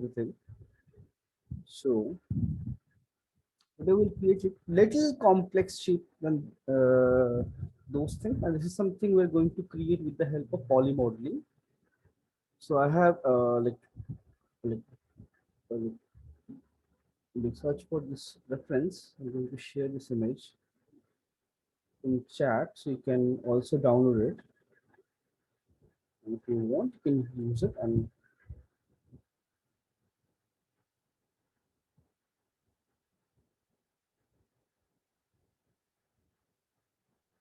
everything. So they will create a little complex shape than those things, and this is something we're going to create with the help of polymodeling. So I have like, like search for this reference. I'm going to share this image in chat so you can also download it. And if you want, you can use it. And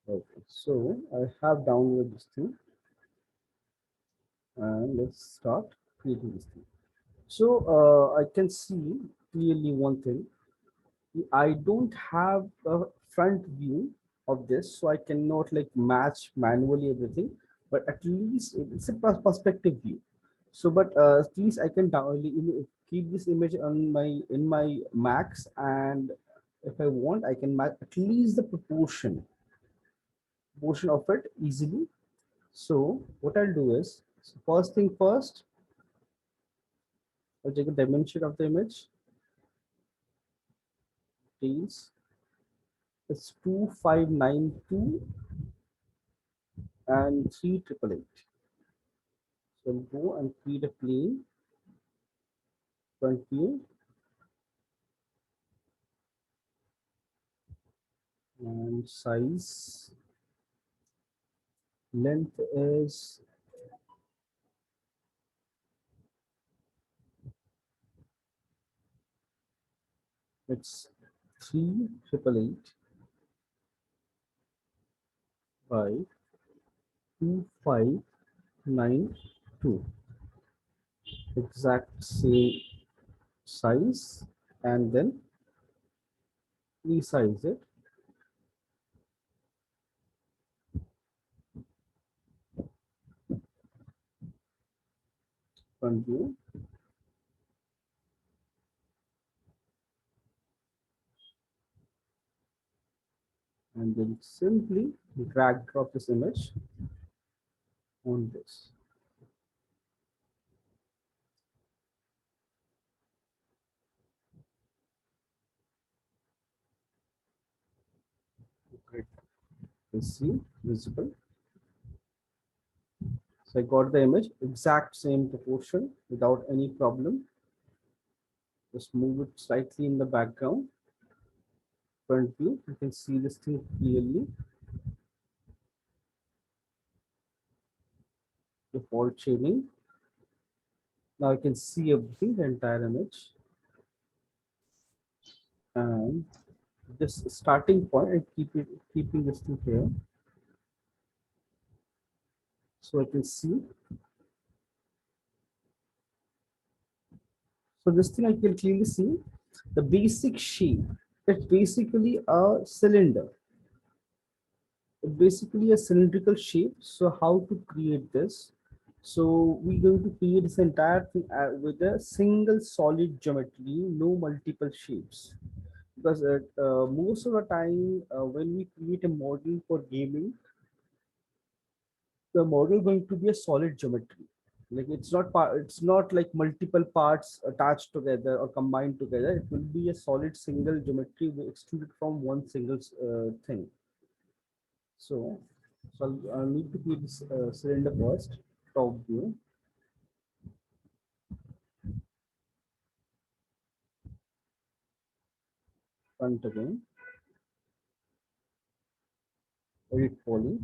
okay, so I have downloaded this thing, and let's start creating this thing. So I can see clearly one thing. I don't have a front view of this, so I cannot like match manually everything. But at least it's a perspective view. So, but at least I can keep this image on my in my Macs, and if I want, I can match at least the proportion of it easily. So, what I'll do is, so first thing first, I'll take a dimension of the image. Please, it's 2592 and 3888. So I'll go and create a plane front view, and size length is it's 3888 by 2592, exact same size, and then resize it front view, and then simply drag drop this image on this. Great. You see visible. So I got the image exact same proportion without any problem. Just move it slightly in the background. Front view, you can see this thing clearly. Default shading. Now I can see everything, the entire image. And this starting point, I keeping this thing here. So I can see. So this thing I can clearly see the basic shape. It's basically a cylinder. It's basically a cylindrical shape. So how to create this? So we're going to create this entire thing with a single solid geometry, no multiple shapes. Because most of the time when we create a model for gaming, the model going to be a solid geometry. Like it's not like multiple parts attached together or combined together. It will be a solid single geometry extruded from one single thing. So, I'll need to create this cylinder first. Top view, front again, edit poly.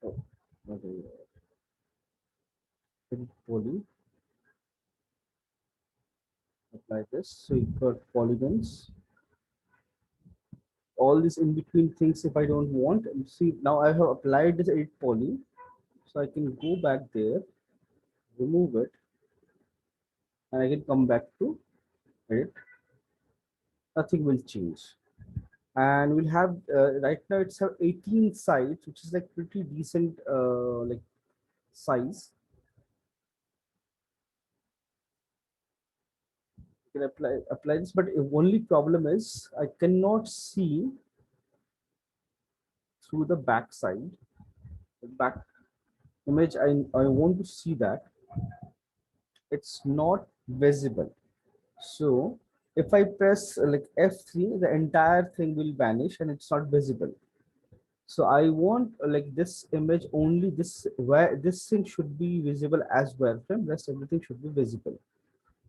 Oh, okay. Edit poly. Apply this. So you got polygons. All these in between things, if I don't want, you see now I have applied this edit poly, so I can go back there, remove it, and I can come back to it. Nothing will change, and we'll have right now it's have 18 sides, which is like pretty decent like size. You can apply this, but the only problem is I cannot see through the back side, the back image, I want to see that it's not visible. So if I press like F3, the entire thing will vanish and it's not visible. So I want like this image only, this where this thing should be visible as wireframe, rest everything should be visible.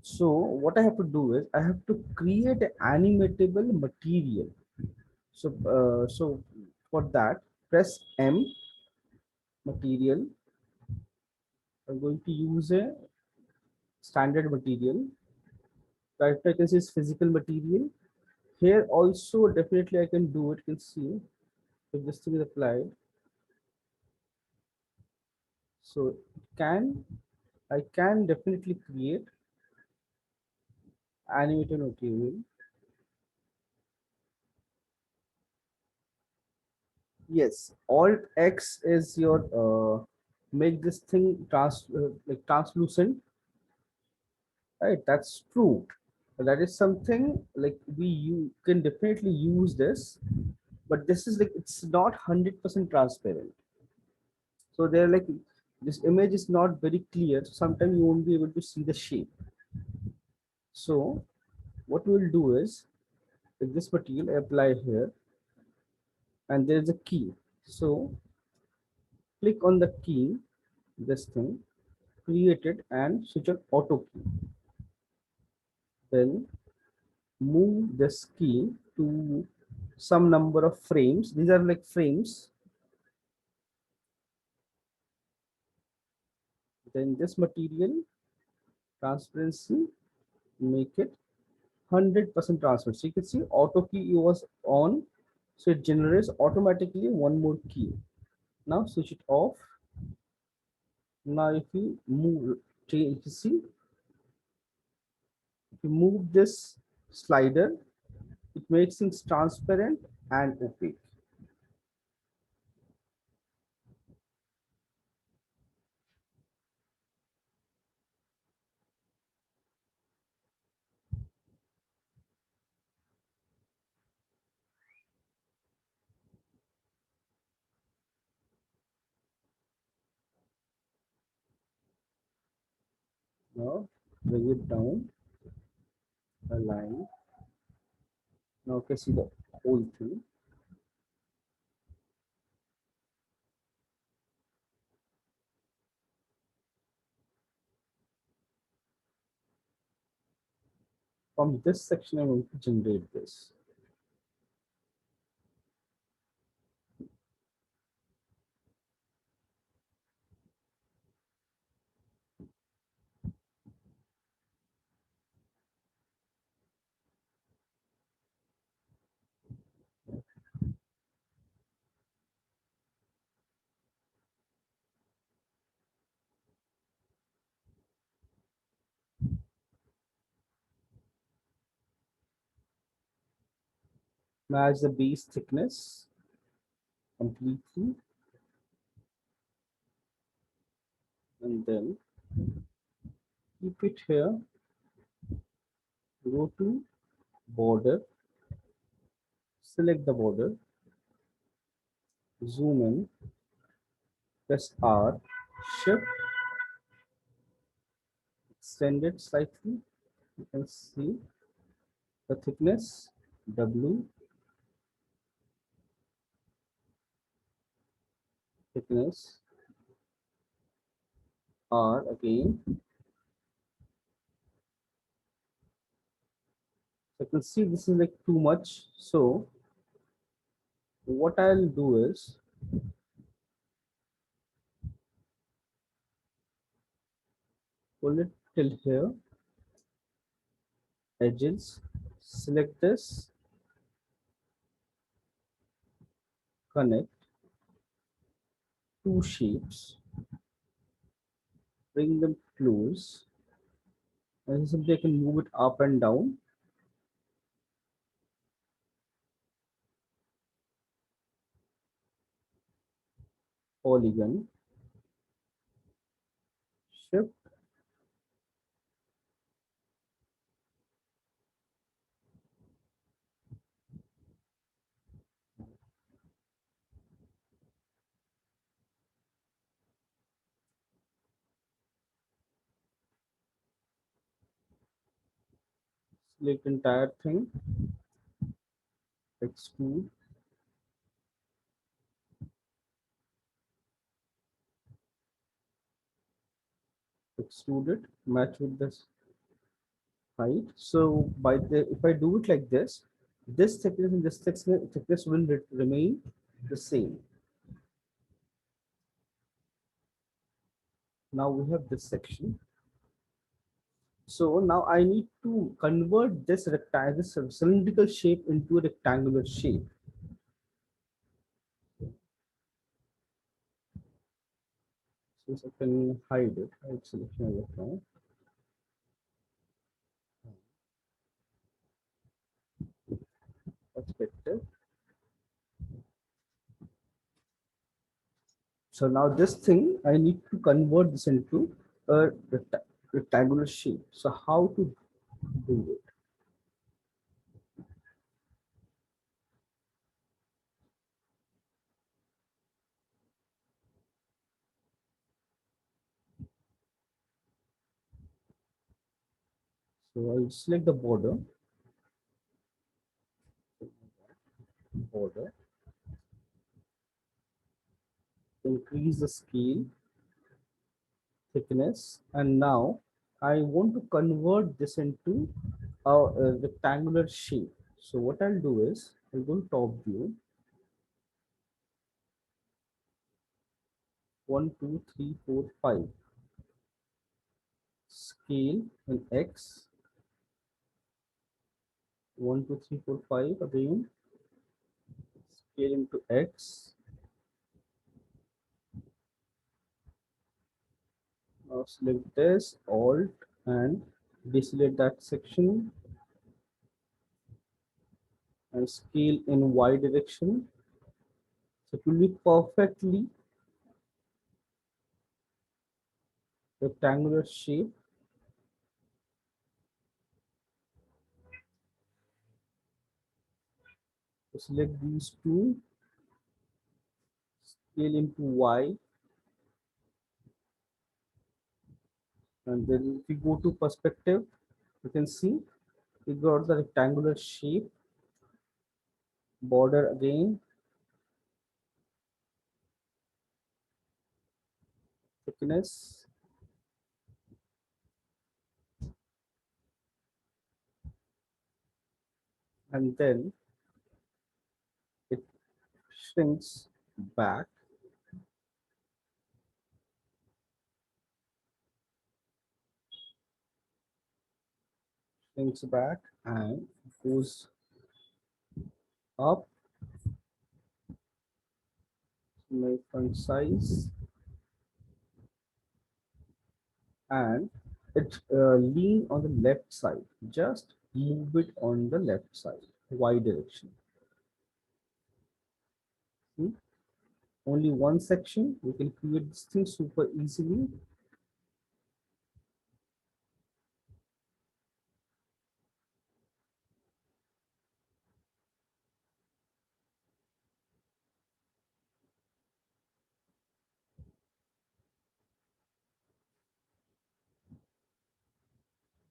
So what I have to do is I have to create an animatable material. So for that, press M, material. I'm going to use a standard material. Right, I can see is physical material. Here also definitely I can do it. You can see if this thing is applied. So can I can definitely create animated material. Yes, Alt X is your make this thing like translucent. Right, that's true. That is something like you can definitely use this, but this is like it's not 100% transparent. So they're like this image is not very clear. So sometimes you won't be able to see the shape. So what we'll do is with this material I apply here, and there's a key. So click on the key, this thing, create it and switch on auto key. Then move this key to some number of frames. These are like frames. Then this material transparency, make it 100% transparent. So you can see auto key was on, so it generates automatically one more key. Now switch it off. Now if you move, change, you see, if you move this slider, it makes things transparent and opaque. Now bring it down, align. Now you can see the whole thing. From this section, I'm going to generate this. Match the base thickness completely, and then keep it here. Go to border, select the border, zoom in, press R, shift, extend it slightly. You can see the thickness W, thickness R again. So you can see this is like too much. So what I'll do is pull it till here, edges, select this, connect two shapes, bring them close, and simply I can move it up and down. Polygon, shift, select entire thing, extrude, extrude it, match with this height. So by the, if I do it like this thickness and this thickness will remain the same. Now we have this section. So now I need to convert this rectangle, this cylindrical shape into a rectangular shape. Since I can hide it, hide selection of the perspective. So now this thing, I need to convert this into a rectangular shape. So how to do it? So I'll select the border, increase the scale, thickness, and now I want to convert this into a rectangular shape. So what I'll do is I'll go to top view, 1, 2, 3, 4, 5, scale in X, 1, 2, 3, 4, 5 again, scale into X. Now select this, Alt, and deselect that section and scale in Y direction. So it will be perfectly rectangular shape. So select these two, scale into Y, and then if we go to perspective, you can see we got the rectangular shape, border again, thickness, and then it shrinks back, shrinks back and goes up, my front size, and it lean on the left side. Just move it on the left side, Y direction. See? Only one section. We can create this thing super easily.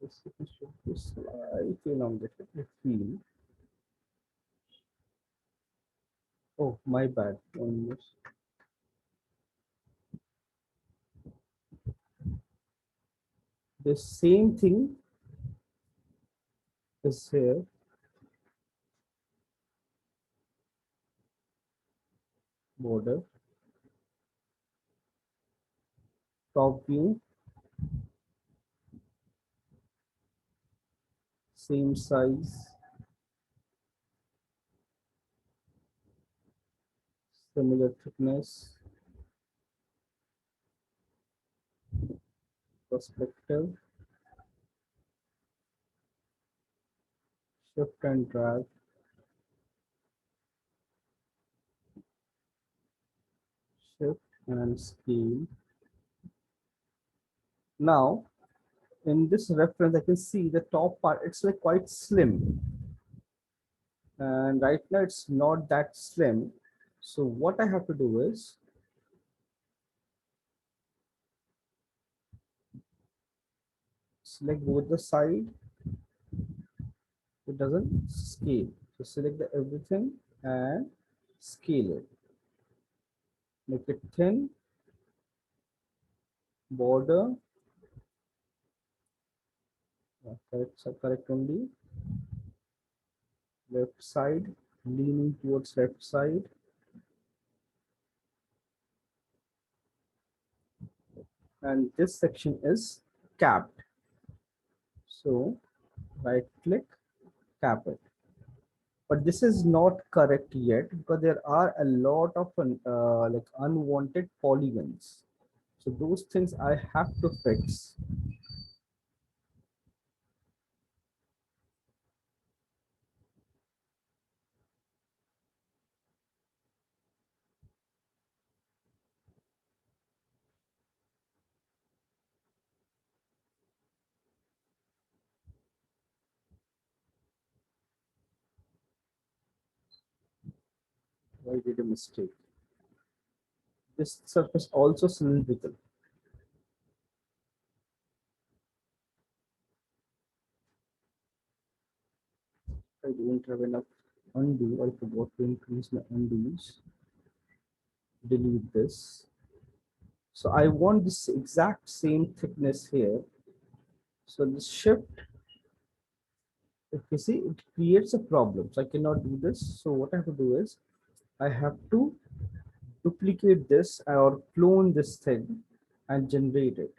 This should be slightly elongated. I feel. Oh, my bad. Almost. The same thing is here. Border, top view, same size, similar thickness, perspective, shift and drag, shift and scale. Now, in this reference, I can see the top part, it's like quite slim. And right now it's not that slim. So what I have to do is select both the side, it doesn't scale. So select the everything and scale it. Make it thin, border, correct, so correct only, left side, leaning towards left side, and this section is capped. So right click, cap it. But this is not correct yet because there are a lot of like unwanted polygons. So those things I have to fix. I did a mistake. This surface also cylindrical. I don't have enough undo. I forgot to increase my undos. Delete this. So I want this exact same thickness here. So the shift, if you see, it creates a problem. So I cannot do this. So what I have to do is I have to duplicate this or clone this thing and generate it.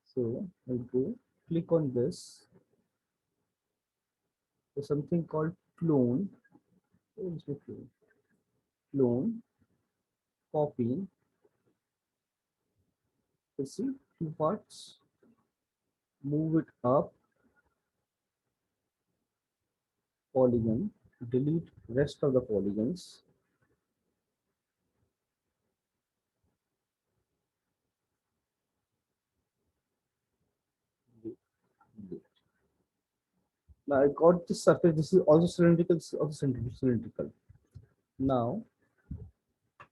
So I'll go click on this. There's something called clone. Where is the clone? Clone, copy. You see, two parts. Move it up, polygon. Delete rest of the polygons. Delete. Now I got this surface. This is also cylindrical. This is also cylindrical. Now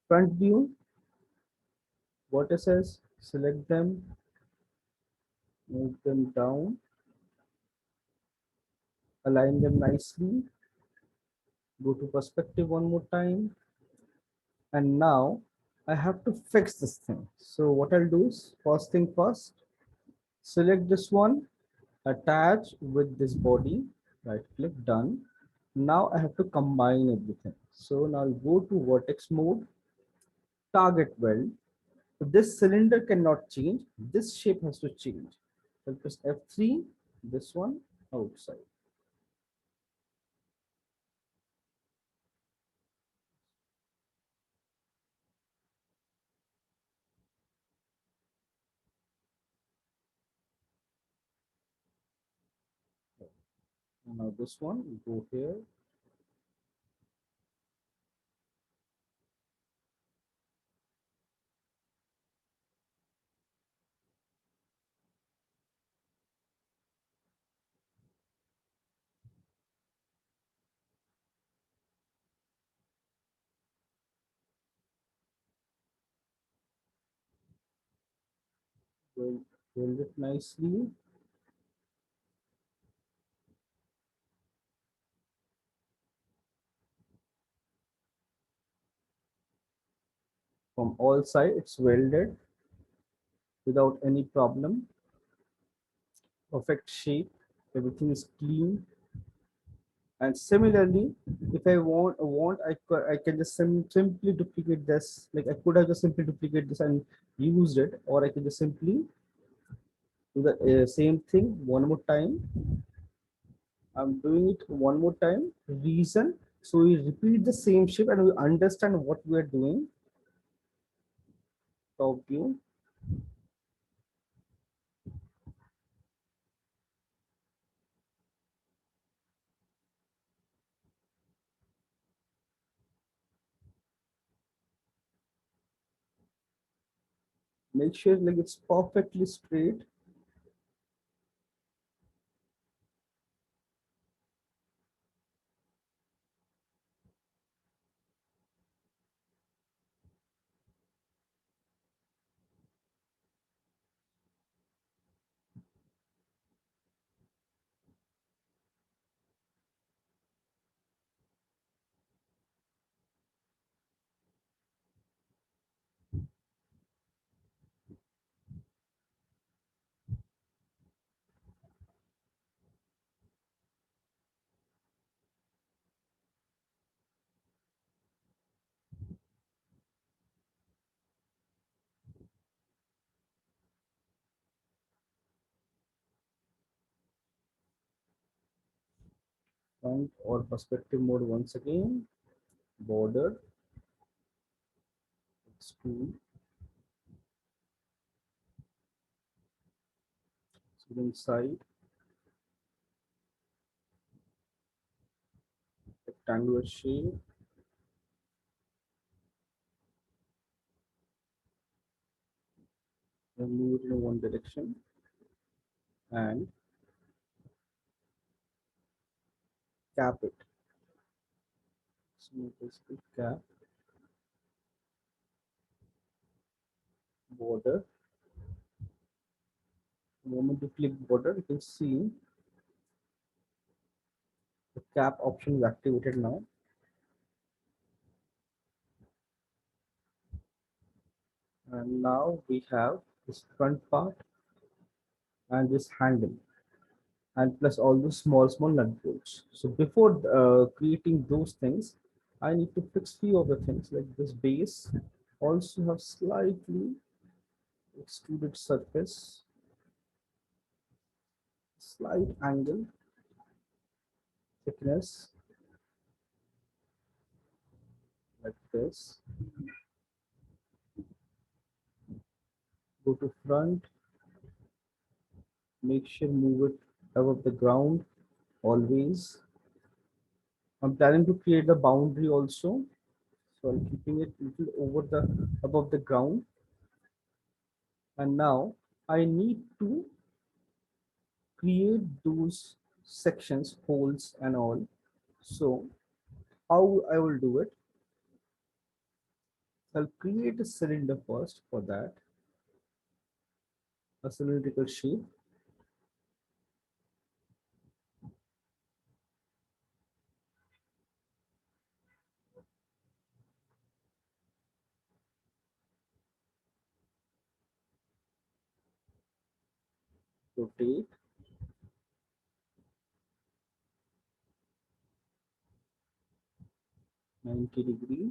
front view, vertices. Select them, move them down, align them nicely. Go to perspective one more time, and now I have to fix this thing. So what I'll do is first thing first, select this one, attach with this body, right click, done. Now I have to combine everything. So now I'll go to vertex mode, target weld. So this cylinder cannot change. This shape has to change. I'll press F3, this one outside. Now this one, go here. Weld it nicely. From all sides, it's welded without any problem. Perfect shape. Everything is clean. And similarly, if I want, I can just simply duplicate this. Like I could have just simply duplicate this and used it, or I can just simply do the same thing one more time. I'm doing it one more time. Reason, so we repeat the same shape and we understand what we are doing. Top view. Make sure like it's perfectly straight. front or perspective mode once again, border, extrude, so inside, rectangular shape, and move it in one direction, and cap it. So basically cap, border. The moment you click border, you can see the cap option is activated now. And now we have this front part and this handle, and plus all the small nut bolts. So before creating those things, I need to fix few of the things, like this base also have slightly extruded surface, slight angle, thickness, like this. Go to front, make sure move it above the ground always. I'm planning to create the boundary also, so I'm keeping it little over the above the ground. And now I need to create those sections, holes and all. So how I will do it? I'll create a cylinder first. For that, a cylindrical shape. Rotate, 90 degree,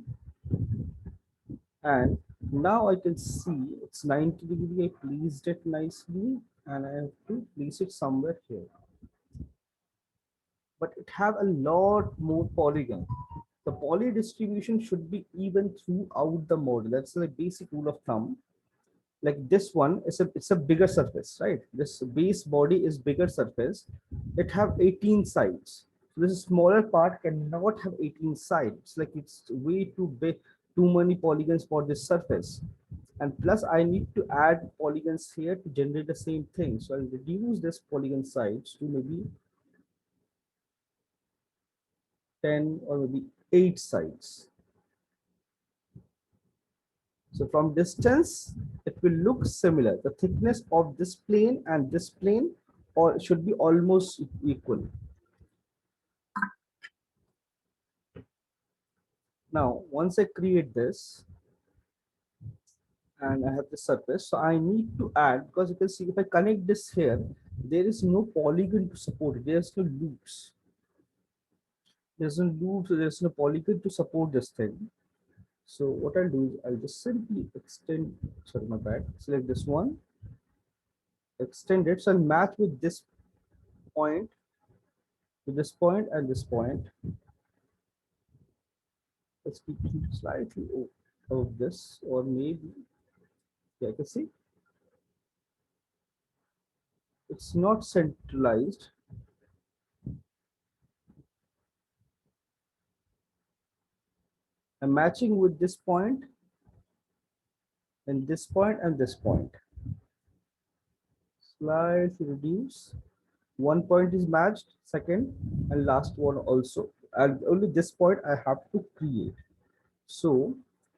and now I can see it's 90 degree. I placed it nicely, and I have to place it somewhere here. But it have a lot more polygon. The poly distribution should be even throughout the model. That's the basic rule of thumb. Like this one is it's a bigger surface, right? This base body is bigger surface. It have 18 sides. So this smaller part cannot have 18 sides. Like it's way too big, too many polygons for this surface. And plus I need to add polygons here to generate the same thing. So I'll reduce this polygon size to maybe 10 or maybe 8 sides. So from distance, it will look similar. The thickness of this plane and this plane or should be almost equal. Now, once I create this and I have the surface, so I need to add, because you can see if I connect this here, there is no polygon to support it. There's no loops. There's no loops, so there's no polygon to support this thing. So what I'll do is I'll just simply extend, sorry, my bad, select this one, extend it, so I'll match with this point, to this point and this point. Let's keep it slightly of this, or maybe, yeah, I can see it's not centralized. I'm matching with this point and this point and this point. Slightly reduce. One point is matched, second and last one also. And only this point I have to create. So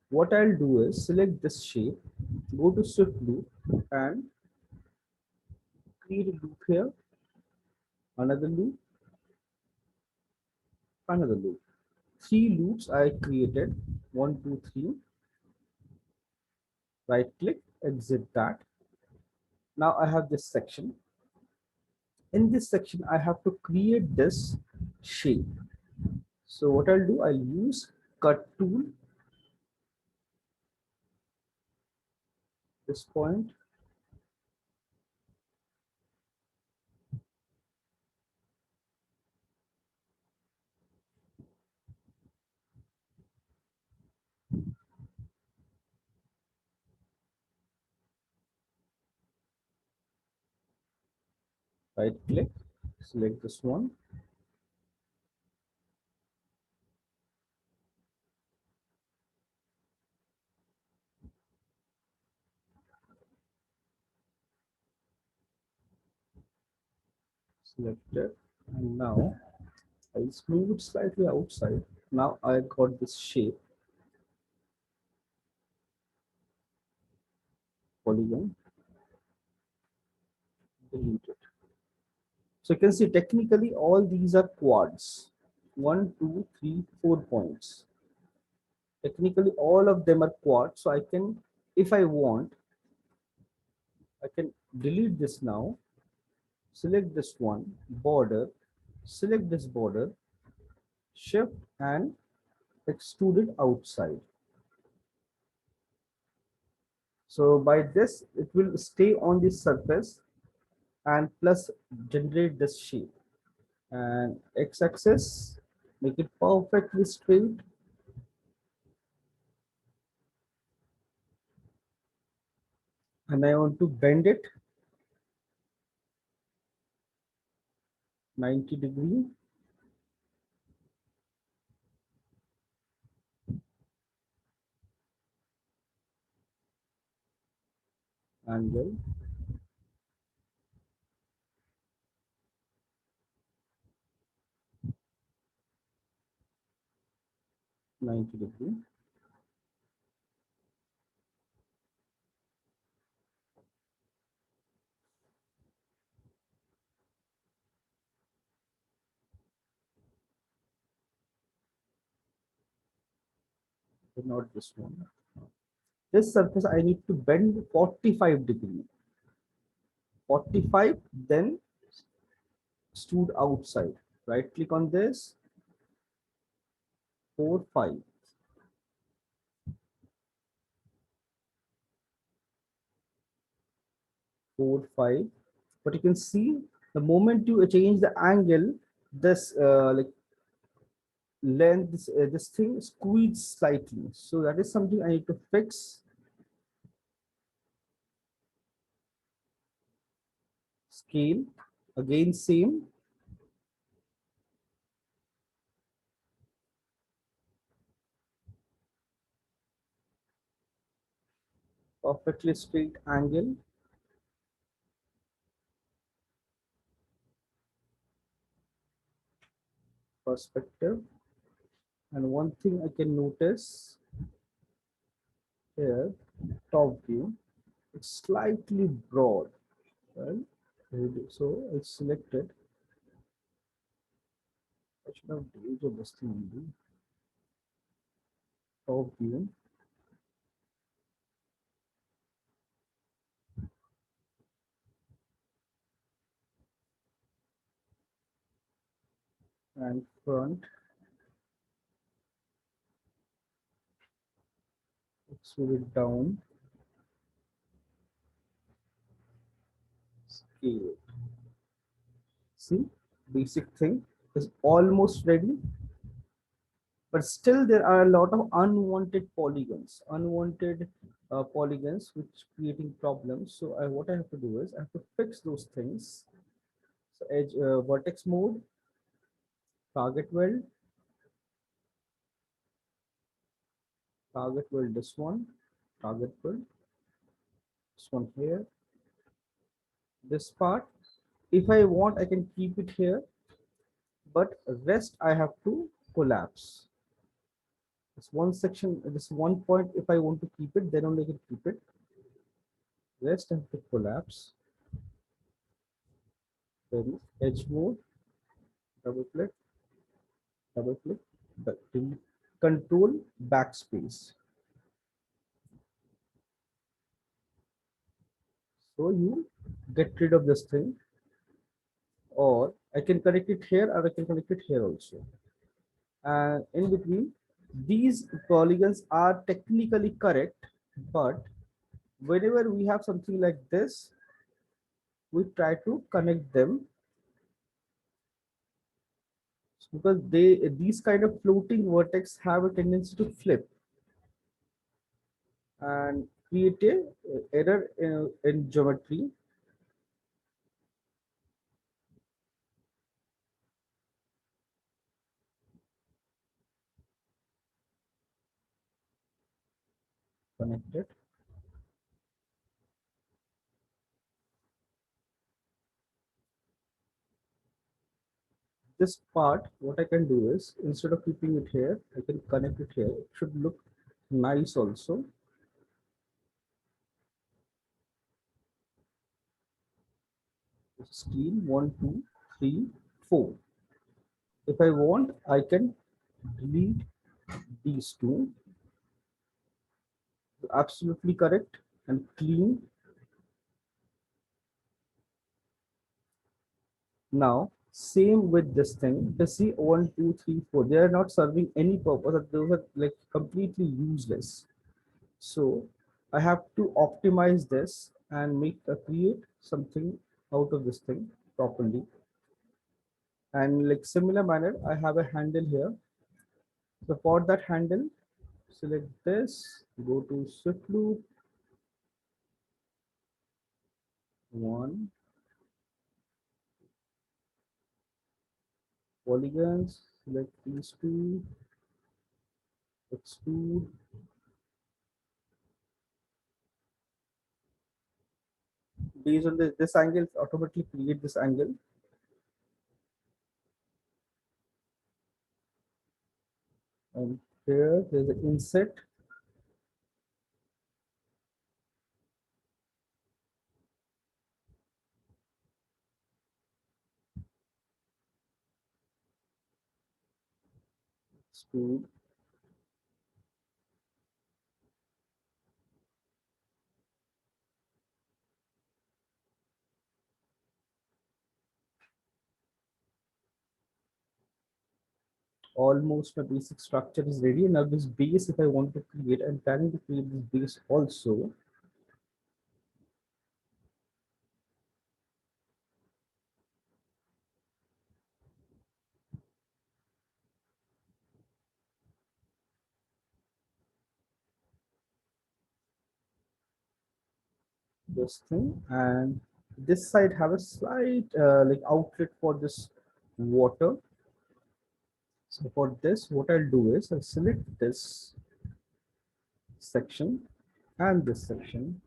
what I'll do is select this shape, go to shift loop and create a loop here, another loop, another loop. 3 loops I created, 1, 2, 3. Right click, exit that. Now I have this section. In this section, I have to create this shape. So what I'll do, I'll use cut tool, this point, Right click, select this one, select it, and now I'll move it slightly outside. Now I got this shape, polygon, delete it. So you can see technically all these are quads. 1, 2, 3, 4 points. Technically all of them are quads. So I can, if I want, I can delete this now, select this one, border, select this border, shift and extrude it outside. So by this, it will stay on the surface and plus generate this shape. And x-axis, make it perfectly straight. And I want to bend it 90 degree. Angle, 90 degree. But not this one. This surface I need to bend 45 degree. 45, then stood outside. Right click on this, 4, 5, 4, 5. But you can see the moment you change the angle, this like length, this thing squeezes slightly. So that is something I need to fix. Scale, again same. Perfectly straight angle. Perspective. And one thing I can notice here, top view, it's slightly broad. Right? So it's selected. I should have deleted this thing only. Top view. And front. Extrude it down. Scale. See, basic thing is almost ready. But still there are a lot of unwanted polygons which creating problems. So what I have to do is I have to fix those things. So edge, vertex mode, target weld, this one, target weld, this one here, this part. If I want, I can keep it here, but rest I have to collapse. This one section, this one point, if I want to keep it, then only I can keep it. Rest I have to collapse. Then edge mode, double click, double click, control backspace. So you get rid of this thing, or I can connect it here, or I can connect it here also. And in between, these polygons are technically correct, but whenever we have something like this, we try to connect them because these kind of floating vertex have a tendency to flip and create a error in geometry. connect it. This part, what I can do is, instead of keeping it here, I can connect it here. It should look nice also. Screen 1, 2, 3, 4. If I want, I can delete these two. Absolutely correct and clean. Now, same with this thing. The see 1, 2, 3, 4. They are not serving any purpose. Those are like completely useless. So I have to optimize this and create something out of this thing properly. And like similar manner, I have a handle here. So for that handle, select this, go to Swift loop, one, polygons, select these two, extrude, based on this angle, automatically create this angle. And here there's an inset, extrude, almost my basic structure is ready. Now this base, if I want to create, I'm planning to create this base also. This thing, and this side have a slight like outlet for this water. So for this, what I'll do is I'll select this section and this section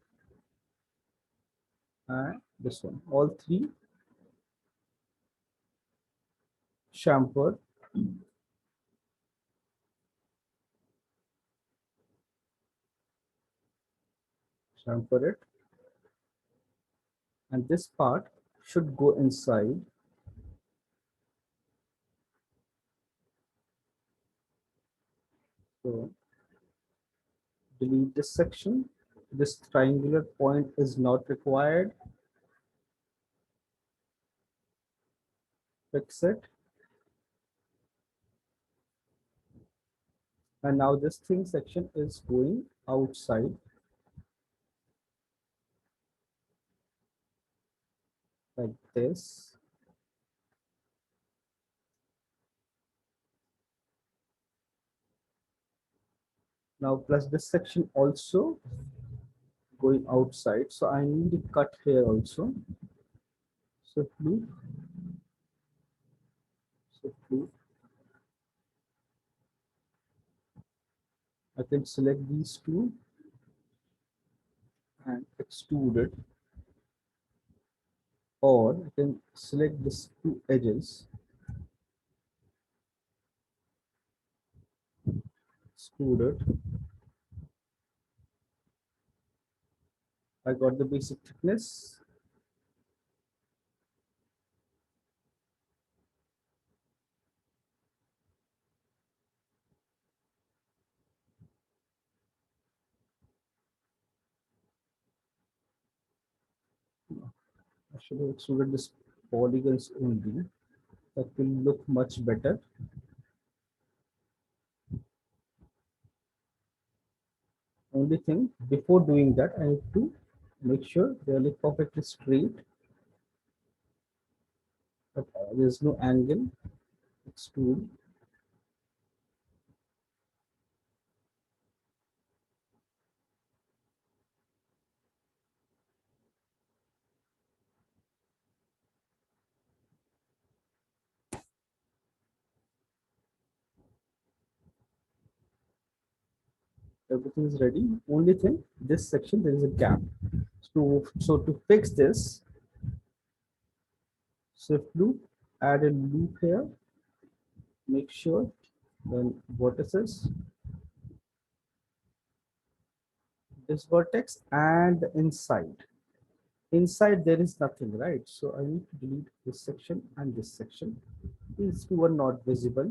and this one, all three chamfer, chamfer it, and this part should go inside. So delete this section. This triangular point is not required. Fix it. And now this thing section is going outside like this. Now plus this section also going outside. So I need a cut here also. So blue, so blue. I can select these two and extrude it, or I can select these two edges, extrude it. I got the basic thickness. I should have extruded this polygons only. That will look much better. Only thing, before doing that, I need to make sure they are like perfectly straight, but there's no angle. Extrude. Everything is ready. Only thing, this section there is a gap. So to fix this, shift loop, add a loop here. Make sure then vertices, this vertex and inside. Inside there is nothing, right? So I need to delete this section and this section. These two are not visible.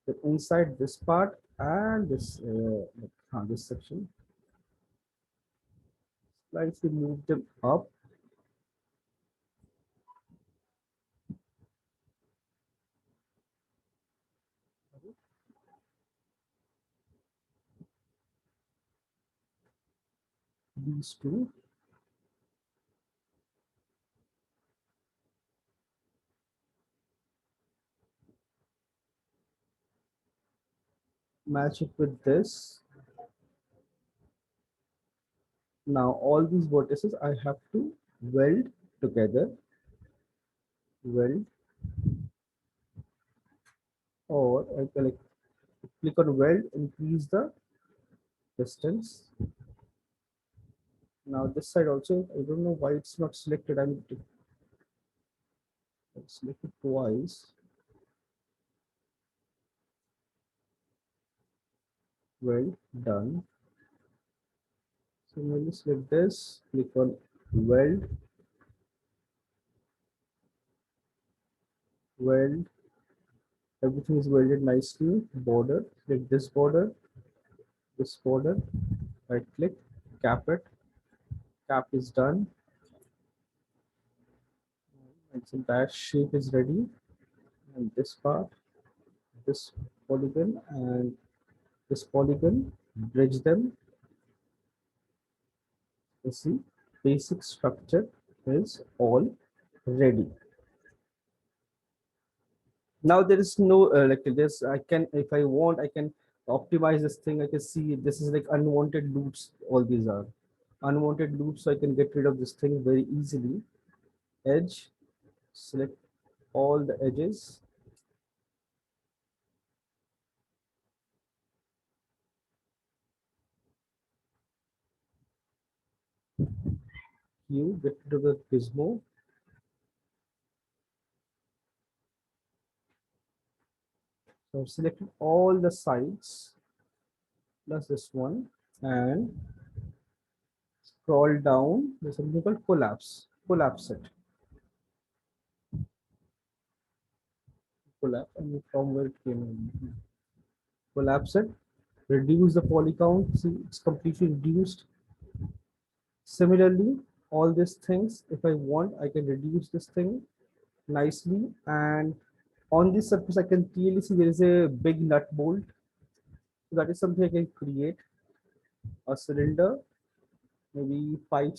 The inside this part and this section. Slightly move them up. These two. Match it with this. Now all these vertices I have to weld together. Weld, or I can click on weld, increase the distance. Now this side also, I don't know why it's not selected. I'm select it twice. Weld, done. So when you select this, click on weld, weld. Everything is welded nicely. Border, click this border, this border. Right click, cap it. Cap is done. Its entire shape is ready. And this part, this polygon and this polygon, bridge them. You see, basic structure is all ready. Now there is no like this. I can, if I want, I can optimize this thing. I can see this is like unwanted loops. All these are unwanted loops, so I can get rid of this thing very easily. Edge, select all the edges. You get rid of the gizmo. So I've selected all the sides plus this one, and scroll down. There's something called collapse. Collapse it. Collapse, and from where it came in. Collapse it. Reduce the poly count. See, it's completely reduced. Similarly, all these things, if I want, I can reduce this thing nicely. And on this surface, I can clearly see there is a big nut bolt. So that is something I can create. A cylinder, maybe 5